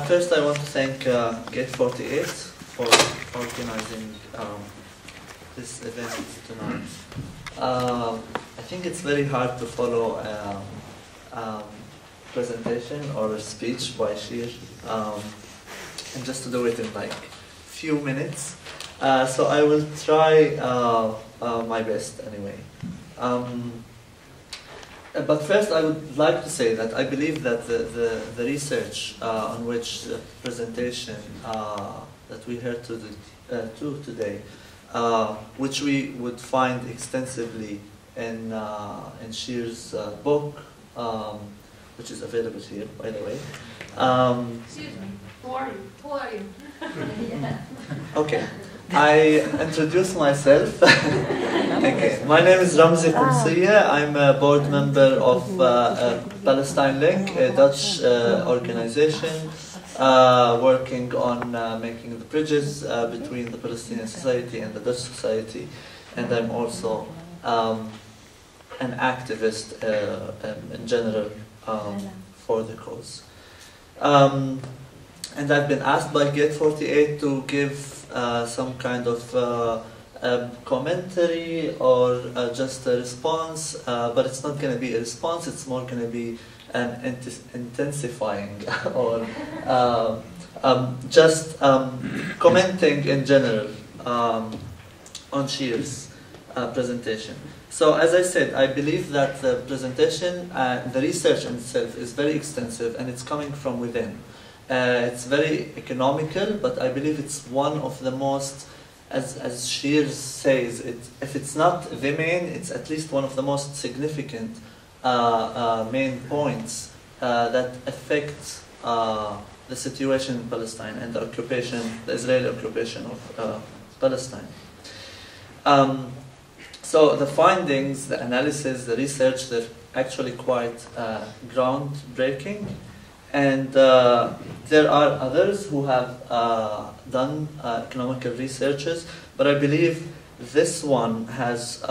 First, I want to thank Gate 48 for organizing this event tonight. I think it's very hard to follow a presentation or a speech by Shir, and just to do it in like few minutes. So I will try my best anyway. But first, I would like to say that I believe that the research on which the presentation that we heard today, which we would find extensively in Shir's book, which is available here, by the way. Excuse me, who are you? Who are you? Okay, I introduce myself. Okay. My name is Ramzi Qumsiya. I'm a board member of Palestine Link, a Dutch organization working on making the bridges between the Palestinian society and the Dutch society. And I'm also an activist in general for the cause. And I've been asked by Gate 48 to give some kind of commentary or just a response, but it's not going to be a response, it's more going to be an intensifying or just commenting in general on Shir's presentation. So as I said, I believe that the presentation, the research in itself is very extensive and it's coming from within. It's very economical, but I believe it's one of the most, as Shir says, if it's not the main, it's at least one of the most significant main points that affect the situation in Palestine and the occupation, the Israeli occupation of Palestine. So the findings, the analysis, the research, they're actually quite groundbreaking. And there are others who have done economical researches, but I believe this one has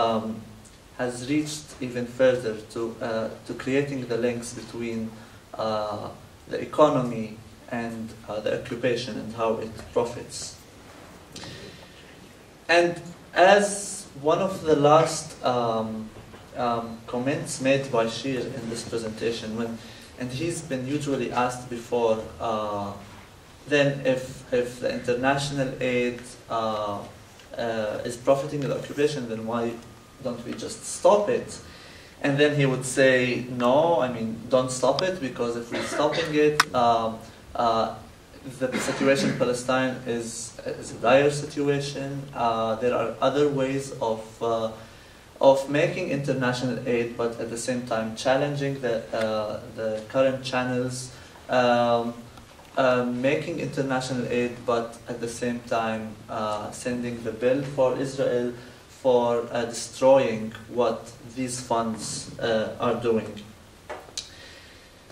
reached even further to creating the links between the economy and the occupation and how it profits. And as one of the last comments made by Shir in this presentation, and he's been usually asked before, then if the international aid is profiting the occupation, then why don't we just stop it? And then he would say, no, I mean, don't stop it, because if we're stopping it, the situation in Palestine is a dire situation. There are other ways of making international aid, but at the same time challenging the current channels, making international aid, but at the same time sending the bill for Israel for destroying what these funds are doing.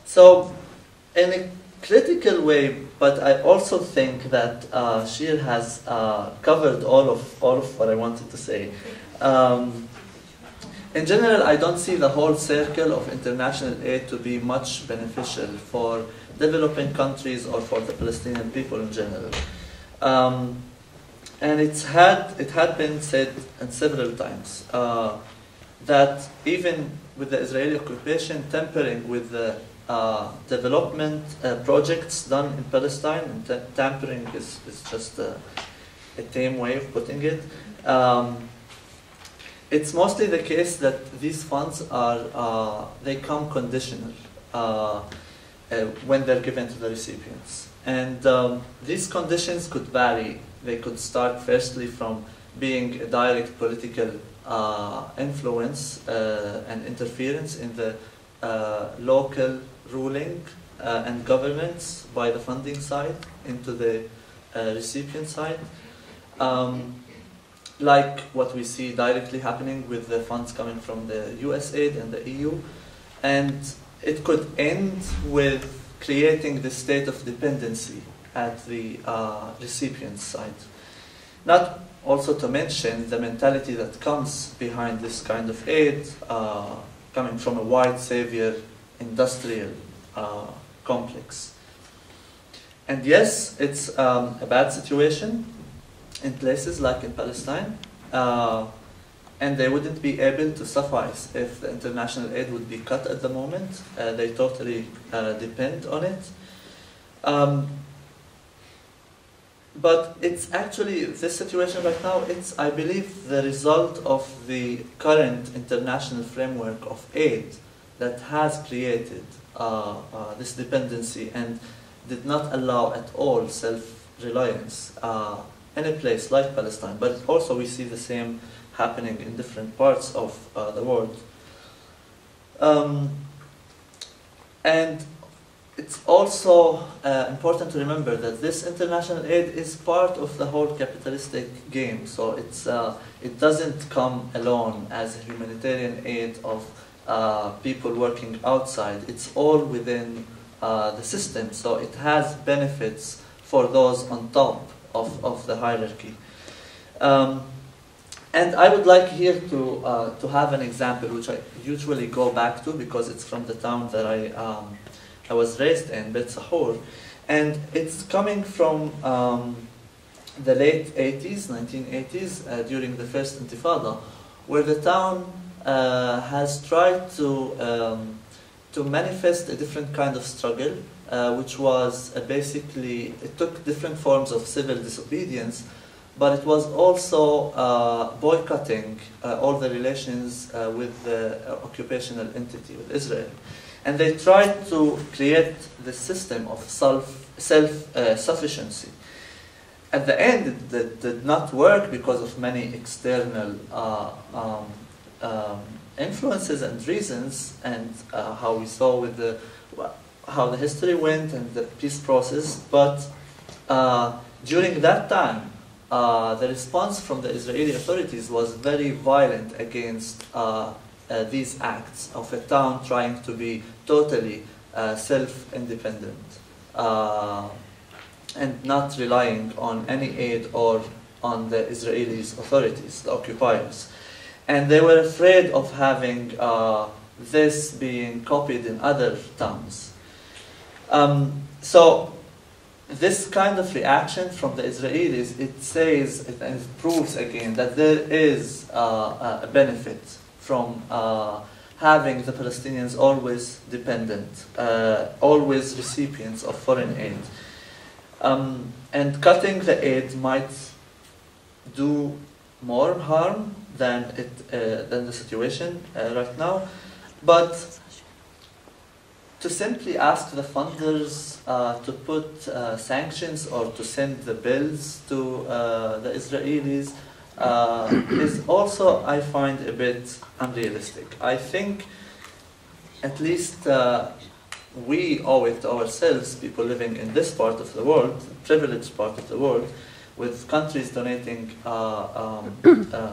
So, in a critical way, but I also think that Shir has covered all of what I wanted to say. In general, I don't see the whole circle of international aid to be much beneficial for developing countries or for the Palestinian people in general. And it had been said several times that even with the Israeli occupation tampering with the development projects done in Palestine, and tampering is just a tame way of putting it, it's mostly the case that these funds they come conditional when they're given to the recipients. And these conditions could vary. They could start firstly from being a direct political influence and interference in the local ruling and governments by the funding side into the recipient side. Like what we see directly happening with the funds coming from the US aid and the EU. And it could end with creating the state of dependency at the recipient side. Not also to mention the mentality that comes behind this kind of aid, coming from a white savior industrial complex. And yes, it's a bad situation in places like in Palestine, and they wouldn't be able to suffice if the international aid would be cut at the moment. They totally depend on it. But it's actually, this situation right now, it's, I believe, the result of the current international framework of aid that has created this dependency and did not allow at all self-reliance in a place like Palestine. But also we see the same happening in different parts of the world. And it's also important to remember that this international aid is part of the whole capitalistic game. So it doesn't come alone as a humanitarian aid of people working outside. It's all within the system. So it has benefits for those on top of the hierarchy. And I would like here to have an example which I usually go back to because it's from the town that I was raised in, Bet Sahur, and it's coming from the late 80s, 1980s, during the first Intifada, where the town has tried to manifest a different kind of struggle, which was basically, it took different forms of civil disobedience, but it was also boycotting all the relations with the occupational entity, with Israel. And they tried to create the system of self-sufficiency. At the end, it did not work because of many external influences and reasons, and how we saw with how the history went and the peace process. But during that time, the response from the Israeli authorities was very violent against these acts of a town trying to be totally self-independent and not relying on any aid or on the Israeli authorities, the occupiers. And they were afraid of having this being copied in other towns. So this kind of reaction from the Israelis, it says and it proves again that there is a benefit from having the Palestinians always dependent, always recipients of foreign aid. And cutting the aid might do more harm than the situation right now. But to simply ask the funders to put sanctions or to send the bills to the Israelis is also, I find, a bit unrealistic. I think at least we owe it to ourselves, people living in this part of the world, privileged part of the world, with countries donating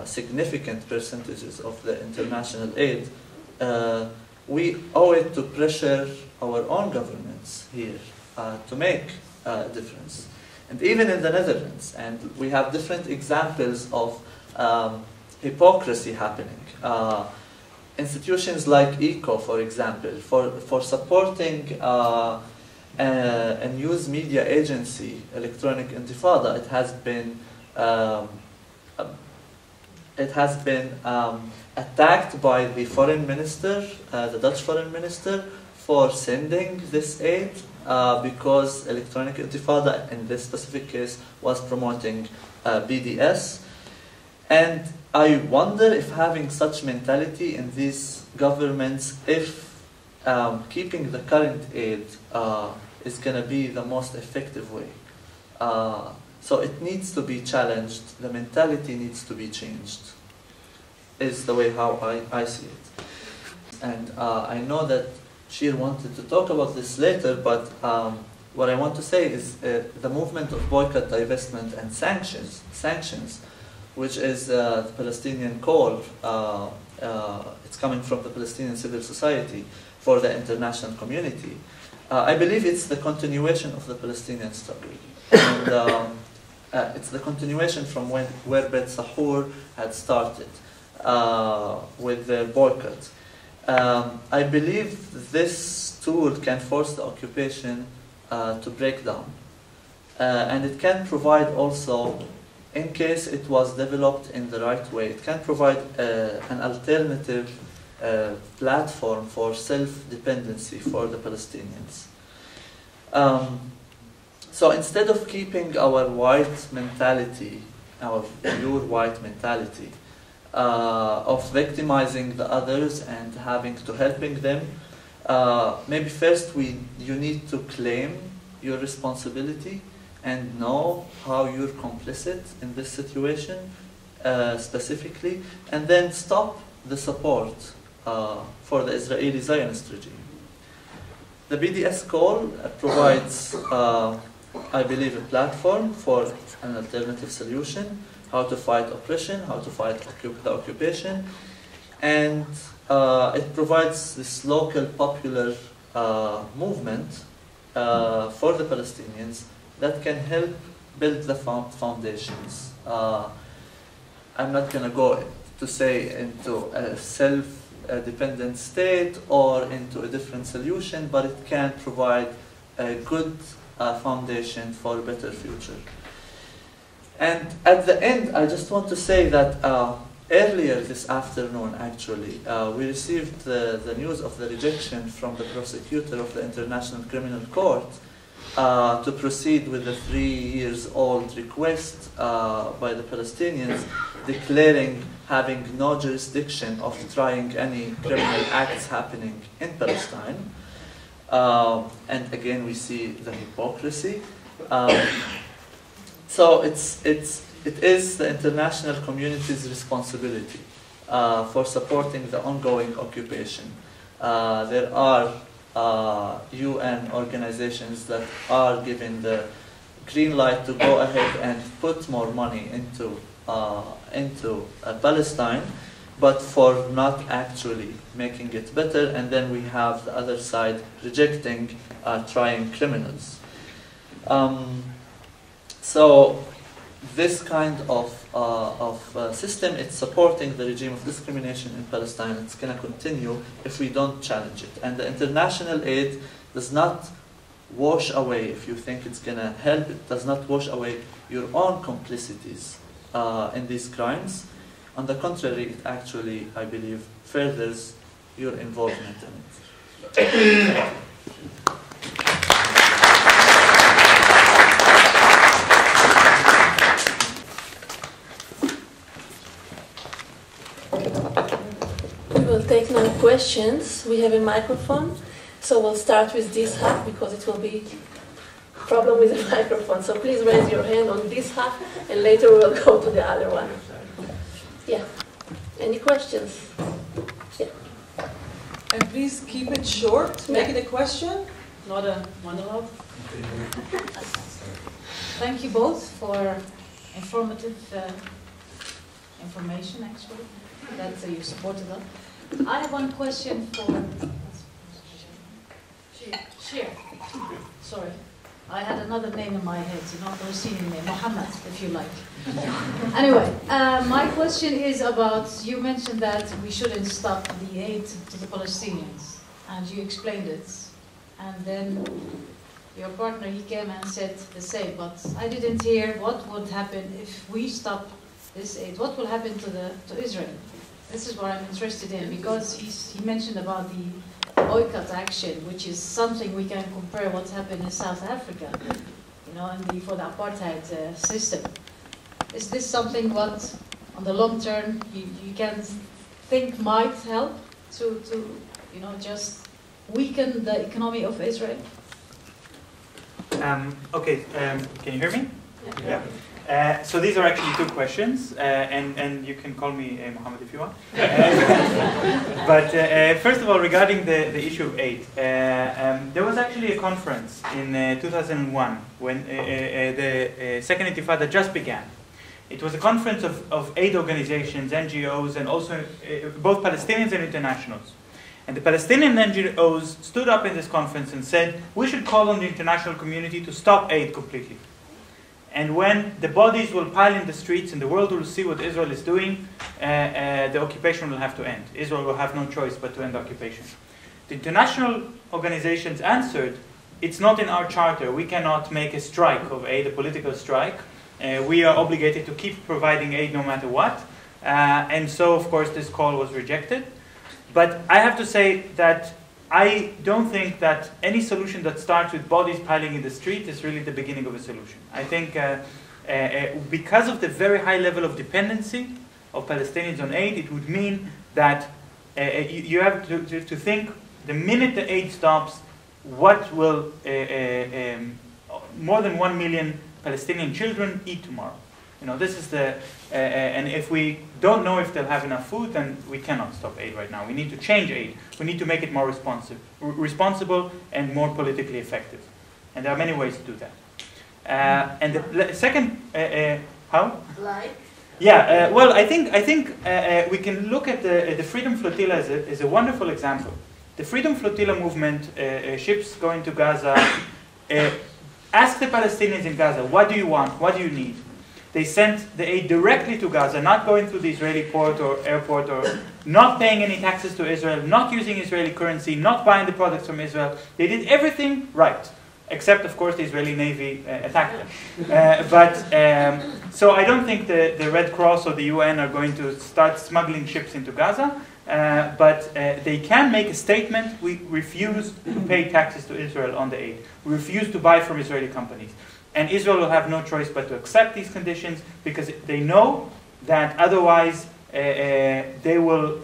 significant percentages of the international aid, we owe it to pressure our own governments here to make a difference. And even in the Netherlands, and we have different examples of hypocrisy happening. Institutions like ECO, for example, for supporting a news media agency, Electronic Intifada, it has been attacked by the foreign minister, the Dutch foreign minister, for sending this aid because Electronic Intifada, in this specific case, was promoting BDS. And I wonder if having such mentality in these governments, if keeping the current aid is going to be the most effective way. So it needs to be challenged, the mentality needs to be changed, is the way how I see it. And I know that Shir wanted to talk about this later, but what I want to say is the movement of boycott, divestment, and sanctions, which is the Palestinian call, it's coming from the Palestinian civil society for the international community. I believe it's the continuation of the Palestinian struggle. And it's the continuation from where Bet Sahur had started with the boycott. I believe this tool can force the occupation to break down. and it can provide also, in case it was developed in the right way, it can provide an alternative platform for self-dependency for the Palestinians. So instead of keeping our white mentality, our pure white mentality, of victimizing the others and having to helping them, maybe first you need to claim your responsibility and know how you're complicit in this situation specifically, and then stop the support for the Israeli Zionist regime. The BDS call provides, I believe, a platform for an alternative solution, how to fight oppression, how to fight the occupation, and it provides this local popular movement for the Palestinians that can help build the foundations. I'm not going to go to say into a self-dependent state or into a different solution, but it can provide a good foundation for a better future. And at the end, I just want to say that earlier this afternoon, actually, we received the news of the rejection from the prosecutor of the International Criminal Court to proceed with the 3-year-old request by the Palestinians declaring having no jurisdiction of trying any criminal acts happening in Palestine. And again, we see the hypocrisy. So it is the international community's responsibility for supporting the ongoing occupation. There are UN organizations that are given the green light to go ahead and put more money into Palestine, but for not actually making it better. And then we have the other side rejecting trying criminals. So this kind of system, it's supporting the regime of discrimination in Palestine. It's going to continue if we don't challenge it. And the international aid does not wash away, if you think it's going to help, it does not wash away your own complicities in these crimes. On the contrary, it actually, I believe, furthers your involvement in it. We'll take no questions. We have a microphone, so we'll start with this half because it will be a problem with the microphone. So please raise your hand on this half, and later we'll go to the other one. Yeah. Any questions? Yeah. And please keep it short. Make it a question, not a monologue. Thank you both for informative information, actually, that you supported us. I have one question for Shir. Sorry, I had another name in my head, not Palestinian name, Muhammad, if you like. Anyway, my question is about, you mentioned that we shouldn't stop the aid to the Palestinians, and you explained it. And then your partner, he came and said the same, but I didn't hear what would happen if we stop this aid. What will happen to Israel? This is what I'm interested in, because he mentioned about the boycott action, which is something we can compare what's happened in South Africa, and for the apartheid system. Is this something what, on the long term, you can think might help to just weaken the economy of Israel? Okay, can you hear me? Yeah. So these are actually two questions, and you can call me Mohammed if you want. But first of all, regarding the issue of aid, there was actually a conference in 2001 when the Second Intifada just began. It was a conference of aid organizations, NGOs, and also both Palestinians and internationals. And the Palestinian NGOs stood up in this conference and said, we should call on the international community to stop aid completely. And when the bodies will pile in the streets and the world will see what Israel is doing, the occupation will have to end. Israel will have no choice but to end the occupation. The international organizations answered it's not in our charter. We cannot make a strike of aid, a political strike. We are obligated to keep providing aid no matter what. And so, of course, this call was rejected. But I have to say that I don't think that any solution that starts with bodies piling in the street is really the beginning of a solution. I think because of the very high level of dependency of Palestinians on aid, it would mean that you have to think the minute the aid stops, what will more than 1 million Palestinian children eat tomorrow? You know, this is the, and if we don't know if they'll have enough food, then we cannot stop aid right now. We need to change aid. We need to make it more responsible and more politically effective. And there are many ways to do that. And the second, how? Like? Yeah, well, I think we can look at the Freedom Flotilla as a wonderful example. The Freedom Flotilla movement, ships going to Gaza, ask the Palestinians in Gaza, what do you want? What do you need? They sent the aid directly to Gaza, not going through the Israeli port or airport, or not paying any taxes to Israel, not using Israeli currency, not buying the products from Israel. They did everything right, except, of course, the Israeli Navy attacked them. So I don't think the Red Cross or the UN are going to start smuggling ships into Gaza, but they can make a statement: we refuse to pay taxes to Israel on the aid. We refuse to buy from Israeli companies. And Israel will have no choice but to accept these conditions, because they know that otherwise they will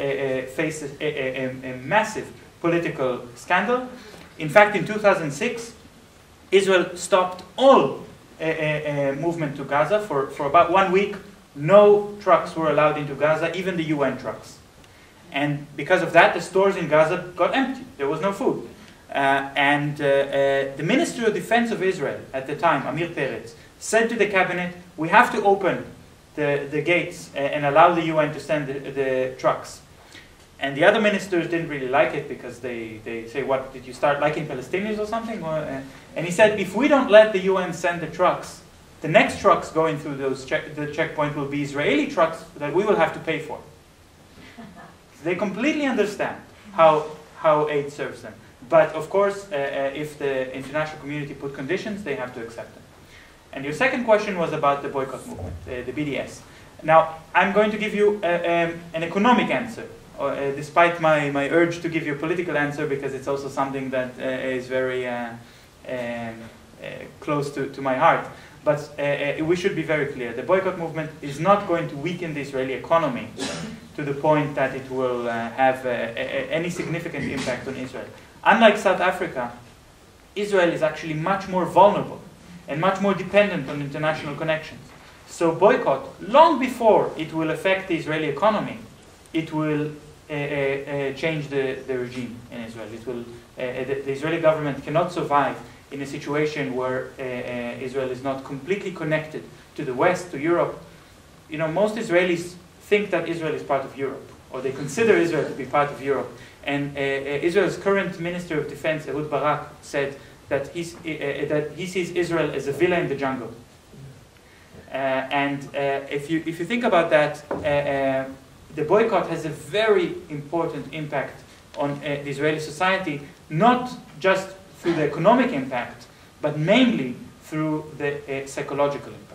face a massive political scandal. In fact, in 2006, Israel stopped all movement to Gaza for about 1 week. No trucks were allowed into Gaza, even the UN trucks. And because of that, the stores in Gaza got empty. There was no food. The Minister of Defense of Israel at the time, Amir Peretz, said to the cabinet, we have to open the gates and allow the UN to send the trucks. And the other ministers didn't really like it, because they say, what, did you start liking Palestinians or something? And he said, if we don't let the UN send the trucks, the next trucks going through the checkpoint will be Israeli trucks that we will have to pay for. They completely understand how aid serves them. But of course, if the international community put conditions, they have to accept them. And your second question was about the boycott movement, the BDS. Now, I'm going to give you an economic answer, despite my urge to give you a political answer, because it's also something that is very close to my heart. But we should be very clear. The boycott movement is not going to weaken the Israeli economy to the point that it will have any significant impact on Israel. Unlike South Africa, Israel is actually much more vulnerable and much more dependent on international connections. So boycott, long before it will affect the Israeli economy, it will change the regime in Israel. It will, the Israeli government cannot survive in a situation where Israel is not completely connected to the West, to Europe. You know, most Israelis think that Israel is part of Europe, or they consider Israel to be part of Europe. And Israel's current Minister of Defense, Ehud Barak, said that he sees Israel as a villa in the jungle. If you think about that, the boycott has a very important impact on the Israeli society, not just through the economic impact, but mainly through the psychological impact.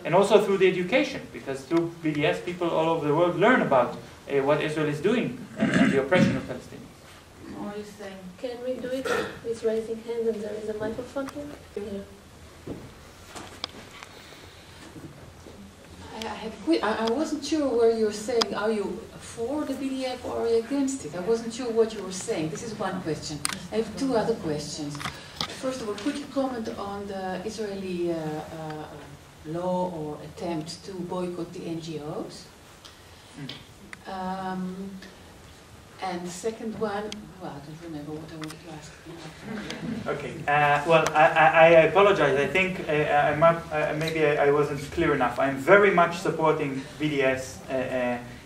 And also through the education, because through BDS, people all over the world learn about what Israel is doing and the oppression of Palestinians. What are you saying? Can we do it with raising hands, and there is a microphone here? I wasn't sure where you were saying, are you for the BDF or are you against it? I wasn't sure what you were saying. This is one question. I have two other questions. First of all, could you comment on the Israeli law or attempt to boycott the NGOs? And the second one, well, I don't remember what I wanted to ask. Okay. Well, I apologize. I think maybe I wasn't clear enough. I'm very much supporting BDS,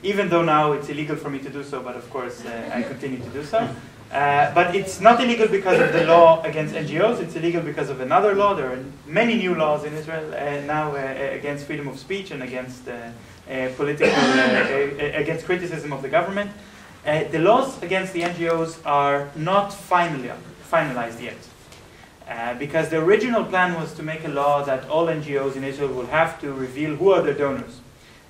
even though now it's illegal for me to do so, but of course I continue to do so. But it's not illegal because of the law against NGOs. It's illegal because of another law. There are many new laws in Israel now against freedom of speech and against against criticism of the government. The laws against the NGOs are not finalized yet. Because the original plan was to make a law that all NGOs in Israel will have to reveal who are their donors.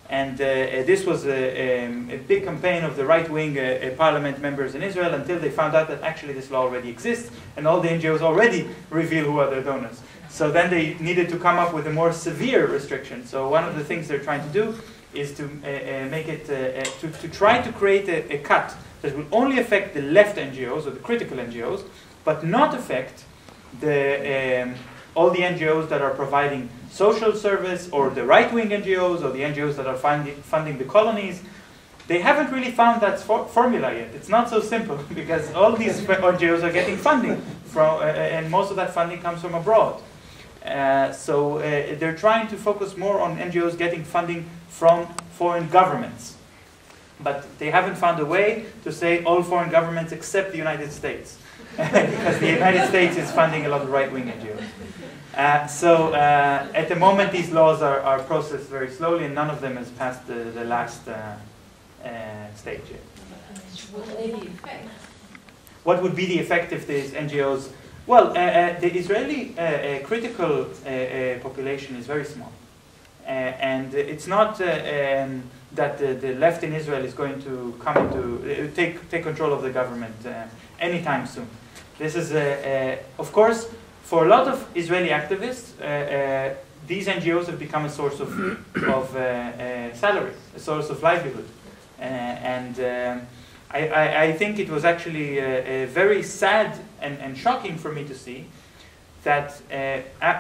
And this was a big campaign of the right-wing parliament members in Israel until they found out that actually this law already exists and all the NGOs already reveal who are their donors. So then they needed to come up with a more severe restriction. So one of the things they're trying to do is to make it, to try to create a cut that will only affect the left NGOs or the critical NGOs, but not affect the all the NGOs that are providing social service, or the right-wing NGOs, or the NGOs that are funding the colonies. They haven't really found that formula yet. It's not so simple because all these NGOs are getting funding from, and most of that funding comes from abroad. So they're trying to focus more on NGOs getting funding from foreign governments. But they haven't found a way to say all foreign governments except the United States. Because the United States is funding a lot of right-wing NGOs. So at the moment these laws are processed very slowly, and none of them has passed the last stage yet. What would be the effect if these NGOs... Well, the Israeli critical population is very small. And it's not that the left in Israel is going to come into take control of the government anytime soon. This is, of course, for a lot of Israeli activists, these NGOs have become a source of salary, a source of livelihood. I think it was actually very sad and shocking for me to see that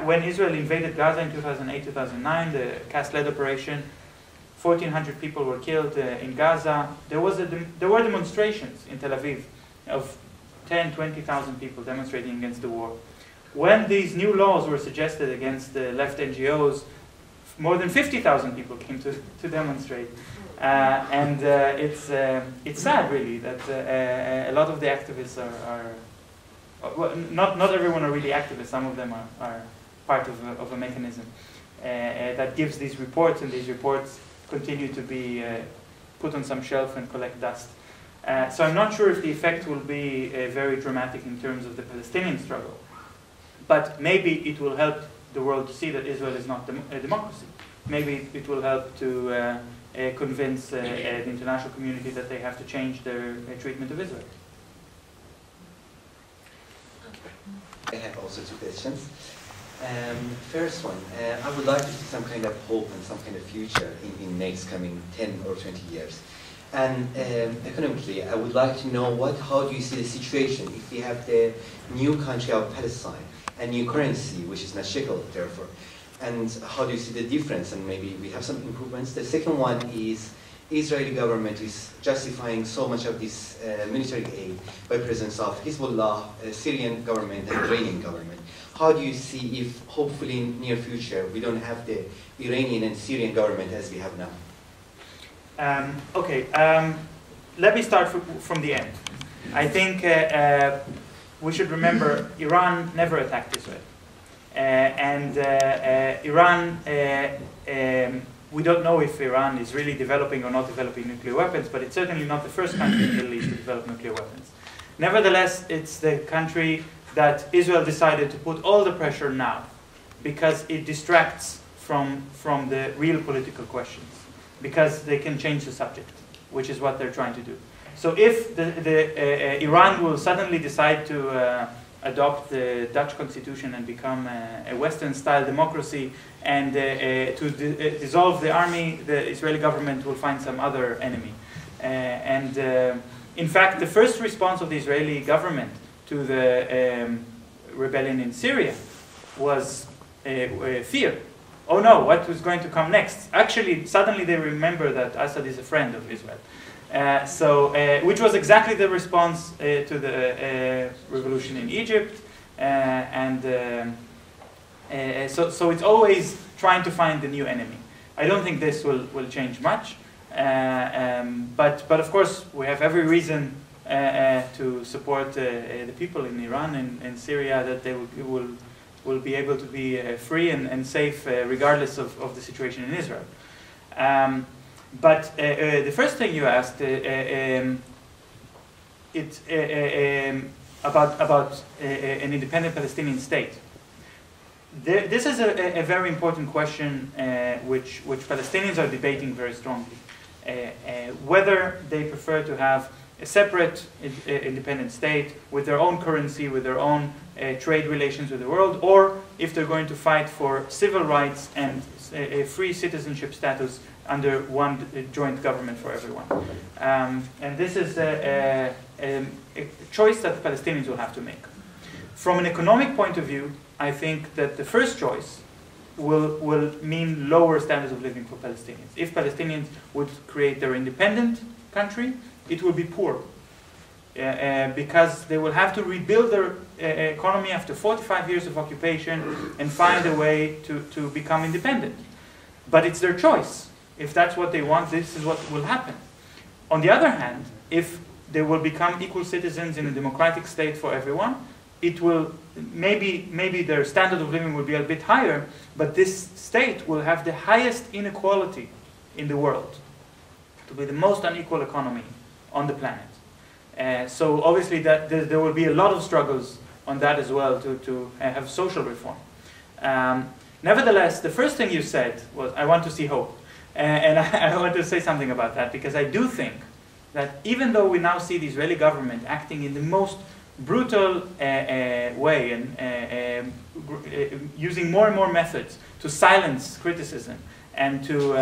when Israel invaded Gaza in 2008-2009, the CAS-led operation, 1,400 people were killed in Gaza. There were demonstrations in Tel Aviv of 10,000, 20,000 people demonstrating against the war. When these new laws were suggested against the left NGOs, more than 50,000 people came to demonstrate. It's sad, really, that a lot of the activists are well, not everyone are really activists. Some of them are part of a mechanism that gives these reports, and these reports continue to be put on some shelf and collect dust. So I'm not sure if the effect will be very dramatic in terms of the Palestinian struggle, but maybe it will help the world to see that Israel is not a democracy. Maybe it will help to convince the international community that they have to change their treatment of Israel. I have also two questions. First one, I would like to see some kind of hope and some kind of future in next coming 10 or 20 years. And economically, I would like to know how do you see the situation if we have the new country of Palestine, a new currency, which is not shekel, therefore. And how do you see the difference? And maybe we have some improvements. The second one is Israeli government is justifying so much of this military aid by presence of Hezbollah, Syrian government, and Iranian government. How do you see if, hopefully in near future, we don't have the Iranian and Syrian government as we have now? Let me start from the end. I think we should remember Iran never attacked Israel. Iran, we don't know if Iran is really developing or not developing nuclear weapons, but it's certainly not the first country in the Middle East to develop nuclear weapons. Nevertheless, it's the country that Israel decided to put all the pressure now, because it distracts from the real political questions, because they can change the subject, which is what they're trying to do. So if Iran will suddenly decide to adopt the Dutch constitution and become a Western-style democracy and to dissolve the army, the Israeli government will find some other enemy. In fact, the first response of the Israeli government to the rebellion in Syria was fear. Oh no, what was going to come next? Actually, suddenly they remember that Assad is a friend of Israel. Which was exactly the response to the revolution in Egypt, so it's always trying to find the new enemy. I don't think this will change much, but of course we have every reason to support the people in Iran and Syria, that they will be able to be free and safe regardless of the situation in Israel. But the first thing you asked, about an independent Palestinian state. This is a very important question which Palestinians are debating very strongly. Whether they prefer to have a separate independent state with their own currency, with their own trade relations with the world, or if they're going to fight for civil rights and a free citizenship status under one joint government for everyone. And this is a choice that the Palestinians will have to make. From an economic point of view, I think that the first choice will mean lower standards of living for Palestinians. If Palestinians would create their independent country, it will be poor. Because they will have to rebuild their economy after 45 years of occupation and find a way to become independent. But it's their choice. If that's what they want, this is what will happen. On the other hand, if they will become equal citizens in a democratic state for everyone, it will maybe their standard of living will be a bit higher, but this state will have the highest inequality in the world, to be the most unequal economy on the planet. So obviously that there will be a lot of struggles on that as well to have social reform. Nevertheless, the first thing you said was, I want to see hope. And I want to say something about that, because I do think that even though we now see the Israeli government acting in the most brutal way and using more and more methods to silence criticism and to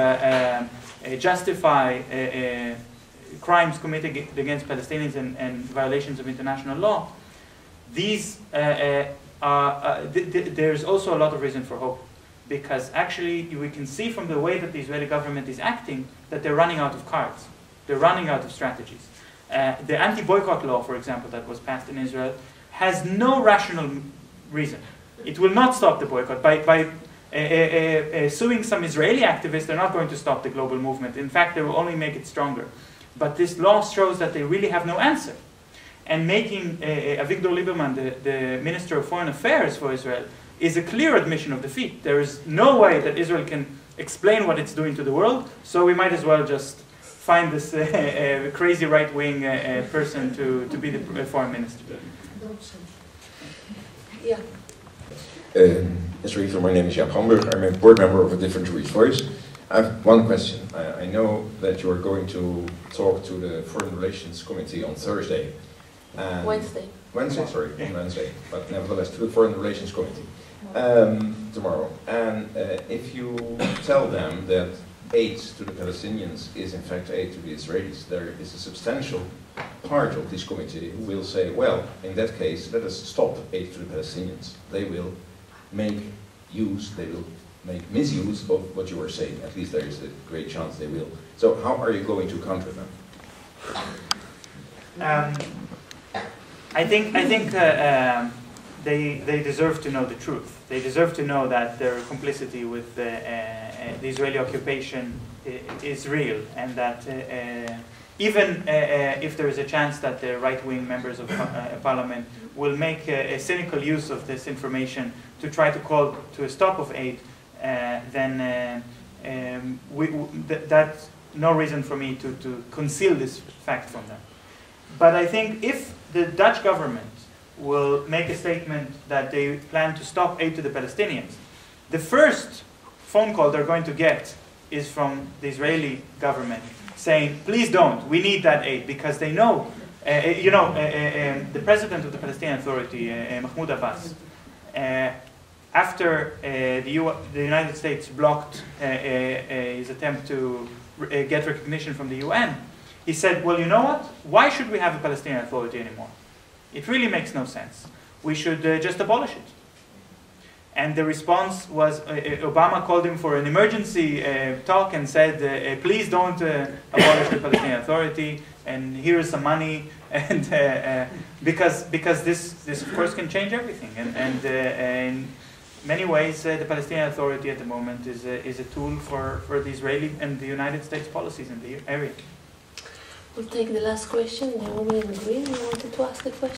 justify crimes committed against Palestinians and violations of international law, these there's also a lot of reason for hope, because actually we can see from the way that the Israeli government is acting that they're running out of cards, they're running out of strategies. The anti-boycott law, for example, that was passed in Israel, has no rational reason. It will not stop the boycott. By suing some Israeli activists, they're not going to stop the global movement. In fact, they will only make it stronger. But this law shows that they really have no answer. And making Avigdor Lieberman the Minister of Foreign Affairs for Israel is a clear admission of defeat. There is no way that Israel can explain what it's doing to the world, so we might as well just find this crazy right-wing person to be the foreign minister. Yeah. Shir Hever, my name is Jaap Hamburg. I'm a board member of a different Jewish voice. I have one question. I know that you are going to talk to the Foreign Relations Committee on Thursday. Wednesday. Wednesday, sorry, on Wednesday. But nevertheless, to the Foreign Relations Committee tomorrow. And if you tell them that aid to the Palestinians is in fact aid to the Israelis, there is a substantial part of this committee who will say, well, in that case, let us stop aid to the Palestinians. They will make misuse of what you are saying. At least there is a great chance they will. So how are you going to counter them? I think they deserve to know the truth. They deserve to know that their complicity with the Israeli occupation is real, and that even if there is a chance that the right-wing members of parliament will make a cynical use of this information to try to call to a stop of aid, then that's no reason for me to conceal this fact from them. But I think if the Dutch government will make a statement that they plan to stop aid to the Palestinians, the first phone call they're going to get is from the Israeli government saying, please don't, we need that aid, because they know, the president of the Palestinian Authority, Mahmoud Abbas, after the United States blocked his attempt to get recognition from the UN, he said, well, you know what? Why should we have a Palestinian Authority anymore? It really makes no sense. We should just abolish it. And the response was, Obama called him for an emergency talk and said, please don't abolish the Palestinian Authority, and here's some money, and because this of course can change everything. And in many ways, the Palestinian Authority at the moment is a tool for the Israeli and the United States policies in the area. We'll take the last question. The woman in green, you wanted to ask the question.